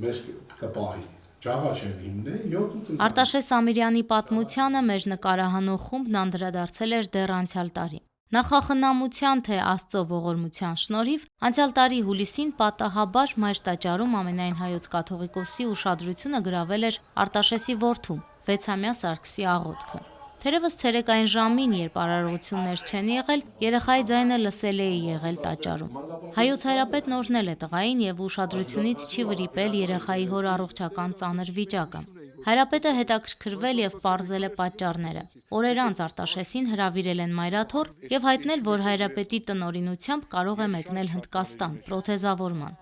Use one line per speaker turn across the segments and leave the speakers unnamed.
մեզ կպահի։ Ջաղա չեն հիմնե 7
Արտաշես Ամիրյանի պատմությանը մեր նկարահանող խումբն անդրադարձել էր դեռ անցյալ տարի։ Նախախնամության թե Աստծո ողորմության շնորհիվ անցյալ տարի հուլիսին պատահաբար Մայր տաճարում ամենայն հայոց կաթողիկոսի ուշադրությունը գրավել էր Արտաշեսի որդու 6-ամյա Սարգսի աղոթքը։ Թերևս ցերեկային ժամին, երբ արարողություններ չեն եղել, երեխայի ձայնը լսել է եղել տաճարում։ Հայոց հայրապետն օրհնել է տղային եւ ուշադրությունից չի վրիպել երեխայի հոր առողջական ծանր վիճակը։ Հայրապետը հետաքրքրվել եւ պարզել է պատճառները։ Օրեր անց Արտաշեսին հրավիրել են մայրաթոռ եւ հայտնել, որ հայրապետի տնօրինությամբ կարող է մեկնել Հնդկաստան պրոթեզավորման։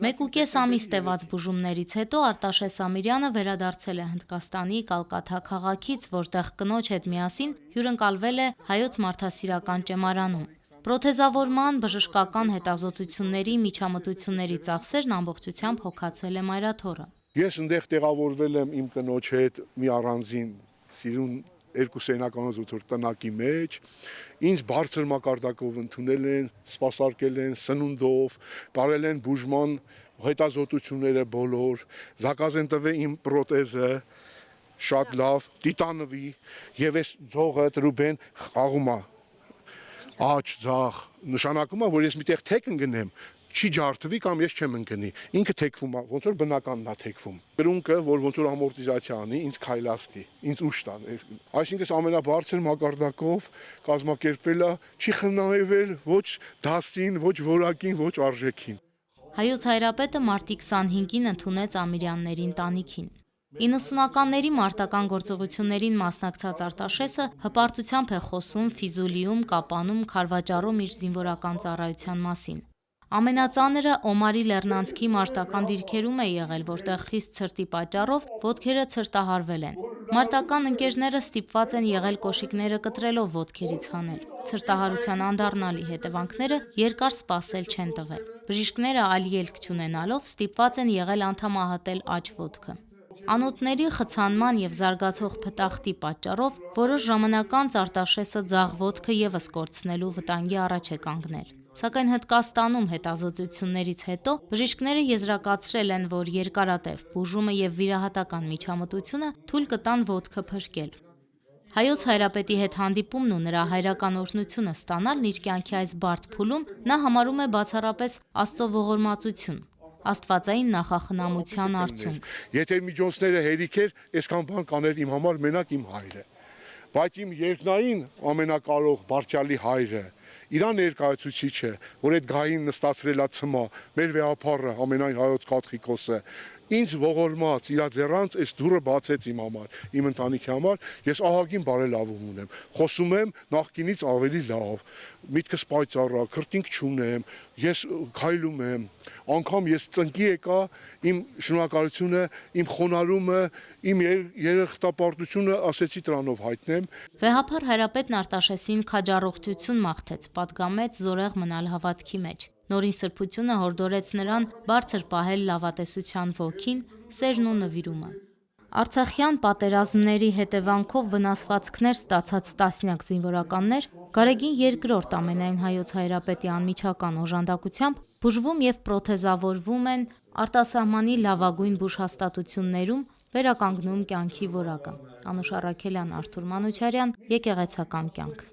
1.5 ամիս տևած բուժումներից հետո Արտաշես Ամիրյանը վերադարձել է Հնդկաստանի Կալկաթա քաղաքից, որտեղ կնոջ հետ միասին հյուրընկալվել է Հայոց մարդասիրական ճեմարանում։ Պրոթեզավորման, բժշկական հետազոտությունների, միջամտությունների ծախսերն ամբողջությամբ հոգացել է մայրաթոռը։
Ես այնտեղ տեղավորվել եմ իմ կնոջ հետ մի առանձին սիրուն երկու սենականոց տնակի մեջ, ինձ բարձր մակարդակով ընդունել են, սպասարկել են սնունդով, տարել են բուժման հետազոտությունները բոլոր, զակազ են տվել իմ պրոթեզը, շատ լավ, տիտանովի, եւ այս ձողը Ռուբեն խաղում է, աչ ձախ, նշանակում է, որ ես միտեղ թեք ընկնեմ, չի ջարդվի կամ ես չեմ ընկնի, ինքը թեքվում է, ոնց որ բնականն է թեքվում։ Կրունկը, որ ոնց որ ամորտիզացիա անի, ինձ քայլաստի, ինձ ուշ տան։ Այսինքն ամենաբարձր մակարդակով կազմակերպվել է, չի խնայվել ոչ դասին, ոչ որակին, ոչ արժեքին։
Հայոց հայրապետը մարտի 25-ին ընդունեց Ամիրյանների ընտանիքին։ 90-ականների մարտական գործողություններին մասնակցած Արտաշեսը հպարտությամբ է խոսում Ֆիզուլիում, Կապանում, Քարվաճառում իր զինվորական ծառայության մասին։ Ամենածանրը Օմարի Լեռնանցքի մարտական դիրքերում է եղել, որտեղ խիստ ցրտի պատճառով ոտքերը ցրտահարվել են։ Մարտական ընկերները ստիպված են եղել կոշիկները կտրելով ոտքերից հանել։ Ցրտահարության անդառնալի հետևանքները երկար սպասել չեն տվել։ Բժիշկները այլ ելք չունենալով ստիպված են եղել անդամահատել աջ ոտքը։ Անոթների խցանման եւ զարգացող փտախտի պատճառով որոշ ժամանակ անց Արտաշեսը ձախ ոտքը եւս կորցնելու վտանգի առաջ է կանգնել։ Սակայն Հնդկաստանում հետազոտություններից հետո բժիշկները եզրակացրել են, որ երկարատև բուժումը եւ վիրահատական միջամտությունը թույլ կտան ոտքը փրկել։ Հայոց հայրապետի հետ հանդիպումն ու նրա հայրական օրհնությունը ստանալն իր կյանքի այս բարդ փուլում նա համարում է բացառապես Աստծո ողորմածություն, աստվածային նախախնամության արդյունք։
Եթե միջոցները հերիք էր, այսքան բան կաներ իմ համար մենակ իմ հայրը։ Բայց իմ երկնային ամենակարող Բարձրյալի հայրը իր ներկայացուցիչը, որ այդ գահին նստացրել է ցմա, մեր վեհապարը, ամենայն հայոց կաթողիկոսը, ինձ ողորմած, իր ձեռանց այս դուռը բացեց իմ համար, իմ ընտանիքի համար, ես ահագին բարելավում ունեմ, խոսում եմ նախկինից ավելի լավ, միտքս պայծառ, քրտինք չունեմ, ես քայլում եմ, անգամ ես ծնկի եկա, իմ շնորհակալությունը, իմ խոնարհումը, իմ երախտապարտությունը ասեցի դրանով հայտնեմ։
Վեհապար հայրապետն Արտաշեսին քաջառողջություն մաղթեց, պատգամեց զորեղ մնալ հավատքի մեջ։ Նորին սրբությունը հորդորեց նրան բարձր պահել լավատեսության ոգին, սերն ու նվիրումը։ Արցախյան պատերազմների հետևանքով վնասվածքներ ստացած տասնյակ զինվորականներ Գարեգին II ամենայն հայոց հայրապետի անմիջական օժանդակությամբ բուժվում եւ պրոթեզավորվում են արտասահմանի լավագույն բուժհաստատություններում, վերականգնում կյանքի որակը։ Անուշ Առաքելյան, Արթուր Մանուչարյան, Եկեղեցական կյանք։